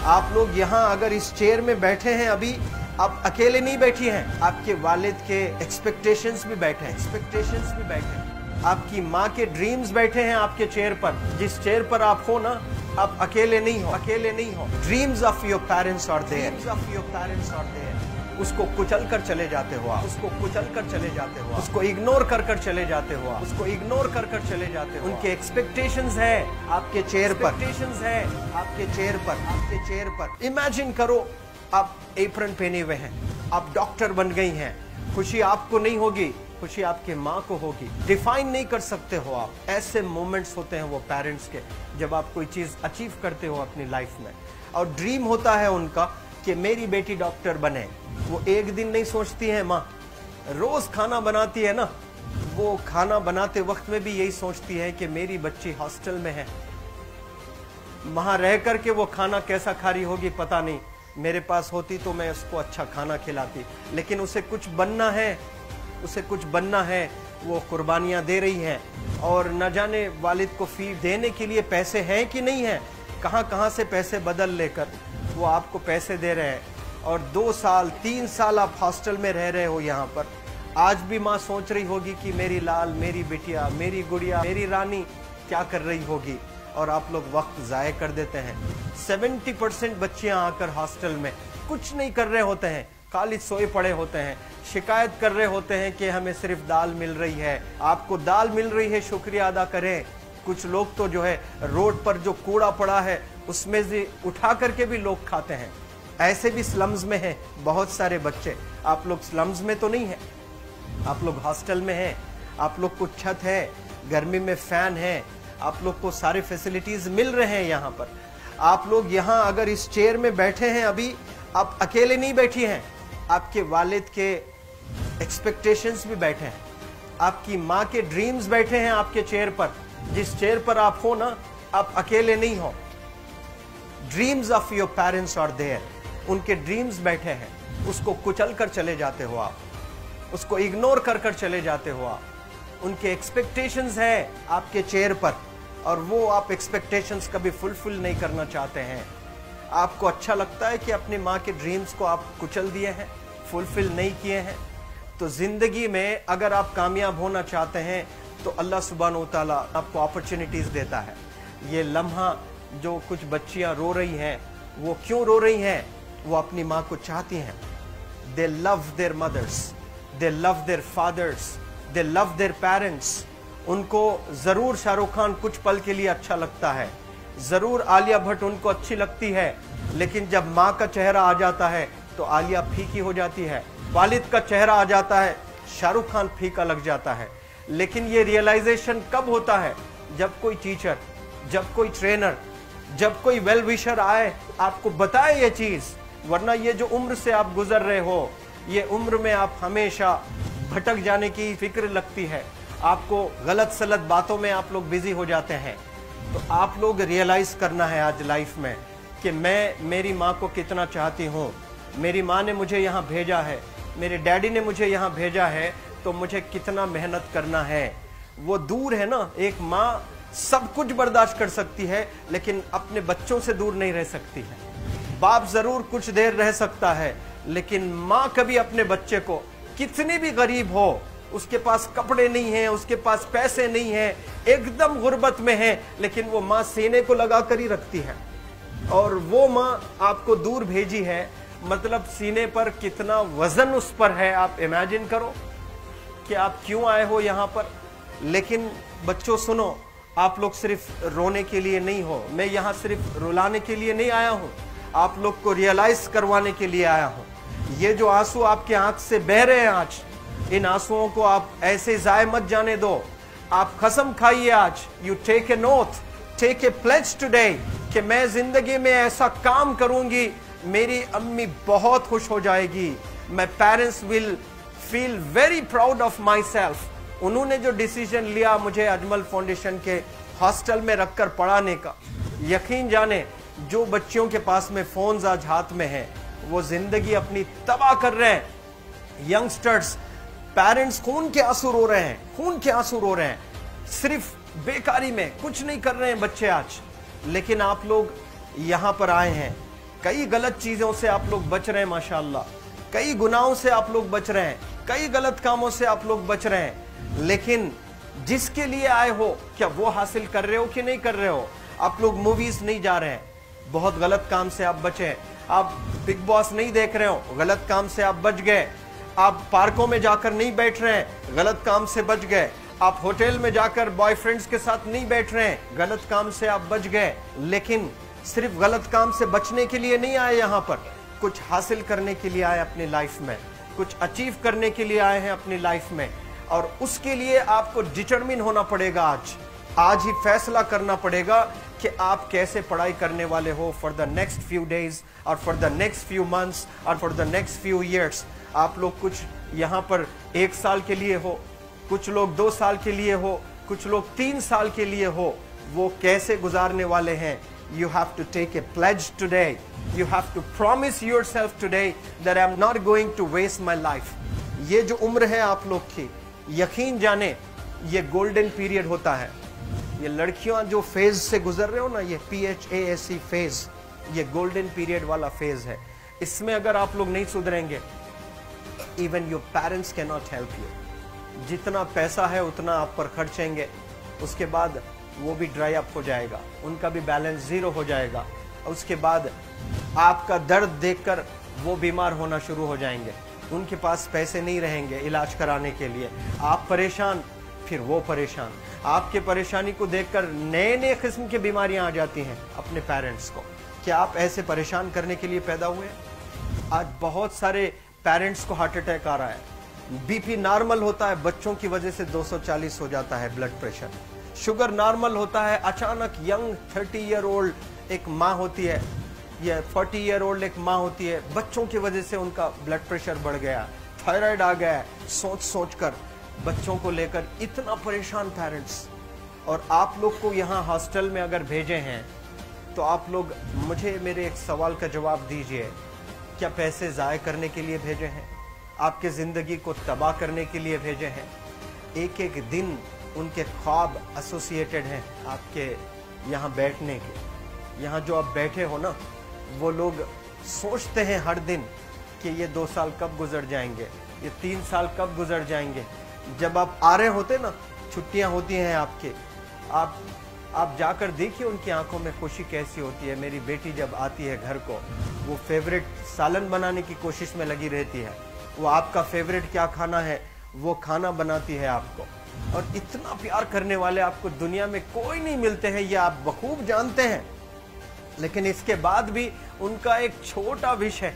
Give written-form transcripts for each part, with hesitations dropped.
आप लोग यहाँ अगर इस चेयर में बैठे हैं अभी, आप अकेले नहीं बैठी हैं, आपके वालिद के एक्सपेक्टेशंस भी बैठे हैं, आपकी माँ के ड्रीम्स बैठे हैं आपके चेयर पर। जिस चेयर पर आप हो ना, आप अकेले नहीं हो। Dreams of your parents are there. उसको कुचल कर चले जाते हो आप, उसको इग्नोर कर चले जाते हो आप, उनके एक्सपेक्टेशंस है आपके चेयर पर। इमेजिन करो आप एप्रन पहने हुए हैं, आप डॉक्टर बन गई हैं, खुशी आपको नहीं होगी, खुशी आपके माँ को होगी। डिफाइन नहीं कर सकते हो आप। ऐसे मोमेंट्स होते हैं वो पेरेंट्स के, जब आप कोई चीज अचीव करते हो अपनी लाइफ में, और ड्रीम होता है उनका कि मेरी बेटी डॉक्टर बने। वो एक दिन नहीं सोचती है माँ, रोज खाना बनाती है ना, वो खाना बनाते वक्त में भी यही सोचती है कि मेरी बच्ची हॉस्टल में है, वहां रह करके वो खाना कैसा खा रही होगी पता नहीं, मेरे पास होती तो मैं उसको अच्छा खाना खिलाती। लेकिन उसे कुछ बनना है, वो कुर्बानियां दे रही है, और न जाने वालिद को फी देने के लिए पैसे हैं कि नहीं है, कहां से पैसे बदल लेकर वो आपको पैसे दे रहे हैं। और 2 साल 3 साल आप हॉस्टल में रह रहे हो यहाँ पर। आज भी माँ सोच रही होगी कि मेरी लाल, मेरी बिटिया, मेरी गुड़िया, मेरी रानी क्या कर रही होगी, और आप लोग वक्त जाया कर देते हैं। 70% बच्चियां आकर हॉस्टल में कुछ नहीं कर रहे होते हैं, खाली सोए पड़े होते हैं, शिकायत कर रहे होते हैं कि हमें सिर्फ दाल मिल रही है। आपको दाल मिल रही है, शुक्रिया अदा करें। कुछ लोग तो जो है रोड पर जो कूड़ा पड़ा है उसमें से उठा करके भी लोग खाते हैं। ऐसे भी स्लम्स में हैं बहुत सारे बच्चे। आप लोग स्लम्स में तो नहीं है, आप लोग हॉस्टल में हैं, आप लोग को छत है, गर्मी में फैन है, आप लोग को सारे फैसिलिटीज मिल रहे हैं यहाँ पर। आप लोग यहाँ अगर इस चेयर में बैठे हैं अभी, आप अकेले नहीं बैठी हैं, आपके वालिद के एक्सपेक्टेशंस भी बैठे हैं, आपकी माँ के ड्रीम्स बैठे हैं आपके चेयर पर। जिस चेयर पर आप हो ना, आप अकेले नहीं हो। Dreams of your parents are there. उनके ड्रीम्स बैठे हैं, उसको कुचल कर चले जाते हो आप, उसको इग्नोर कर चले जाते हो आप। उनके एक्सपेक्टेशंस है आपके चेयर पर, और वो आप एक्सपेक्टेशंस कभी फुलफिल नहीं करना चाहते हैं। आपको अच्छा लगता है कि अपनी माँ के ड्रीम्स को आप कुचल दिए हैं, फुलफिल नहीं किए हैं। तो जिंदगी में अगर आप कामयाब होना चाहते हैं तो अल्लाह सुब्हानहू व तआला आपको अपॉर्चुनिटीज देता है। ये लम्हा जो कुछ बच्चियां रो रही हैं, वो क्यों रो रही हैं? वो अपनी माँ को चाहती हैं। They love their mothers, they love their fathers, they love their parents. उनको जरूर शाहरुख खान कुछ पल के लिए अच्छा लगता है, जरूर आलिया भट्ट उनको अच्छी लगती है, लेकिन जब माँ का चेहरा आ जाता है तो आलिया फीकी हो जाती है। वालिद का चेहरा आ जाता है, शाहरुख खान फीका लग जाता है। लेकिन ये रियलाइजेशन कब होता है? जब कोई टीचर, जब कोई ट्रेनर, जब कोई वेल विशर आए, आपको बताए ये चीज। वरना ये जो उम्र से आप गुजर रहे हो, ये उम्र में आप हमेशा भटक जाने की फिक्र लगती है, आपको गलत सलत बातों में आप लोग बिजी हो जाते हैं। तो आप लोग रियलाइज करना है आज लाइफ में कि मैं मेरी माँ को कितना चाहती हूँ। मेरी माँ ने मुझे यहाँ भेजा है, मेरे डैडी ने मुझे यहाँ भेजा है, तो मुझे कितना मेहनत करना है। वो दूर है ना, एक माँ सब कुछ बर्दाश्त कर सकती है, लेकिन अपने बच्चों से दूर नहीं रह सकती है। बाप जरूर कुछ देर रह सकता है, लेकिन माँ कभी अपने बच्चे को, कितनी भी गरीब हो, उसके पास कपड़े नहीं हैं, उसके पास पैसे नहीं हैं, एकदम गुर्बत में है, लेकिन वो माँ सीने को लगा कर ही रखती है। और वो माँ आपको दूर भेजी है, मतलब सीने पर कितना वजन उस पर है। आप इमेजिन करो कि आप क्यों आए हो यहाँ पर। लेकिन बच्चों सुनो, आप लोग सिर्फ रोने के लिए नहीं हो, मैं यहाँ सिर्फ रुलाने के लिए नहीं आया हूँ, आप लोग को रियलाइज करवाने के लिए आया हूँ। ये जो आंसू आपके आंख से बह रहे हैं आज, इन आंसुओं को आप ऐसे जाए मत जाने दो। आप कसम खाइए आज, you take a note, take a pledge today, कि मैं जिंदगी में ऐसा काम करूंगी, मेरी अम्मी बहुत खुश हो जाएगी, my parents will feel very proud of my self. उन्होंने जो डिसीजन लिया मुझे अजमल फाउंडेशन के हॉस्टल में रखकर पढ़ाने का, यकीन जाने जो बच्चियों के पास में फोन्स आज हाथ में हैं, वो जिंदगी अपनी तबाह कर रहे हैं। यंगस्टर्स, पेरेंट्स खून के आंसू रो रहे हैं, खून के आंसू रो रहे हैं, सिर्फ बेकारी में कुछ नहीं कर रहे हैं बच्चे आज। लेकिन आप लोग यहाँ पर आए हैं, कई गलत चीजों से आप लोग बच रहे हैं माशाअल्लाह, कई गुनाहों से आप लोग बच रहे हैं, कई गलत कामों से आप लोग बच रहे हैं, लेकिन जिसके लिए आए हो क्या वो हासिल कर रहे हो कि नहीं कर रहे हो? आप लोग मूवीज नहीं जा रहे हैं, बहुत गलत काम से आप बचे हैं। आप बिग बॉस नहीं देख रहे हो, गलत काम से आप बच गए। आप पार्कों में जाकर नहीं बैठ रहे हैं, गलत काम से बच गए। आप होटल में जाकर बॉयफ्रेंड्स के साथ नहीं बैठ रहे हैं, गलत काम से आप बच गए। लेकिन सिर्फ गलत काम से बचने के लिए नहीं आए यहाँ पर, कुछ हासिल करने के लिए आए अपनी लाइफ में, कुछ अचीव करने के लिए आए हैं अपनी लाइफ में। और उसके लिए आपको डिटरमिन होना पड़ेगा। आज ही फैसला करना पड़ेगा कि आप कैसे पढ़ाई करने वाले हो for the next few days और for the next few months और for the next few years. आप लोग कुछ यहाँ पर 1 साल के लिए हो, कुछ लोग 2 साल के लिए हो, कुछ लोग 3 साल के लिए हो, वो कैसे गुजारने वाले हैं? You have to take a pledge today. You have to promise yourself today that I'm not going to waste my life. ये जो उम्र है आप लोग की, यकीन जाने ये गोल्डन पीरियड होता है। ये लड़कियां जो फेज से गुजर रहे हो ना, ये PHASE फेज, ये गोल्डन पीरियड वाला फेज है। इसमें अगर आप लोग नहीं सुधरेंगे, even your parents cannot help you. जितना पैसा है उतना आप पर खर्चेंगे, उसके बाद वो भी ड्राई अप हो जाएगा, उनका भी बैलेंस जीरो हो जाएगा। उसके बाद आपका दर्द देखकर वो बीमार होना शुरू हो जाएंगे, उनके पास पैसे नहीं रहेंगे इलाज कराने के लिए। आप परेशान, फिर वो परेशान। आपके परेशानी को देखकर नए नए किस्म की बीमारियां आ जाती हैं अपने पेरेंट्स को। क्या आप ऐसे परेशान करने के लिए पैदा हुए? आज बहुत सारे पेरेंट्स को हार्ट अटैक आ रहा है, बीपी नॉर्मल होता है, बच्चों की वजह से 240 हो जाता है ब्लड प्रेशर। शुगर नॉर्मल होता है, अचानक यंग 30 ईयर ओल्ड एक माँ होती है या 40 ईयर ओल्ड एक माँ होती है, बच्चों की वजह से उनका ब्लड प्रेशर बढ़ गया, थायराइड आ गया। सोच सोच कर बच्चों को लेकर इतना परेशान पेरेंट्स। और आप लोग को यहाँ हॉस्टल में अगर भेजे हैं तो आप लोग मुझे मेरे एक सवाल का जवाब दीजिए, क्या पैसे ज़ाय करने के लिए भेजे हैं? आपके ज़िंदगी को तबाह करने के लिए भेजे हैं? एक एक दिन उनके ख्वाब एसोसिएटेड हैं आपके यहाँ बैठने के। यहाँ जो आप बैठे हो ना, वो लोग सोचते हैं हर दिन कि ये 2 साल कब गुजर जाएंगे, ये 3 साल कब गुजर जाएंगे। जब आप आ रहे होते ना, छुट्टियाँ होती हैं आपके, आप जाकर देखिए उनकी आंखों में खुशी कैसी होती है। मेरी बेटी जब आती है घर को, वो फेवरेट सालन बनाने की कोशिश में लगी रहती है। वो आपका फेवरेट क्या खाना है वो खाना बनाती है आपको। और इतना प्यार करने वाले आपको दुनिया में कोई नहीं मिलते हैं, ये आप बखूब जानते हैं। लेकिन इसके बाद भी उनका एक छोटा विश है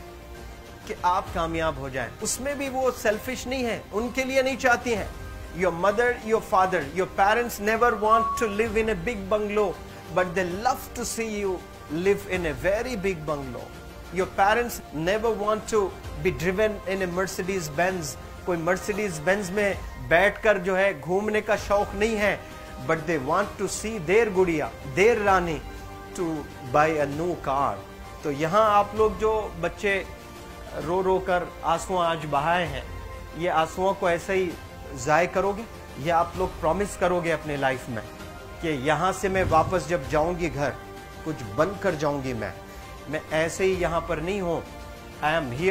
कि आप कामयाब हो जाएं। उसमें भी वो सेल्फिश नहीं है, उनके लिए नहीं चाहती हैं। Your mother, your father, your parents never want to live in a big bungalow, but they love to see you live in a very big bungalow. Your parents never want to be driven in a Mercedes Benz. कोई Mercedes Benz में बैठकर जो है घूमने का शौक नहीं है, but they want to see their गुड़िया, their Rani to buy a new car. तो यहाँ आप लोग जो बच्चे रो रो कर आंसू आज बहाए हैं, ये आंसुओं को ऐसे ही ज़ाय करोगे या आप लोग प्रॉमिस करोगे अपने लाइफ में कि यहाँ से मैं वापस जब जाऊंगी घर, कुछ बन कर जाऊंगी। मैं ऐसे ही यहाँ पर नहीं हूँ। I am here.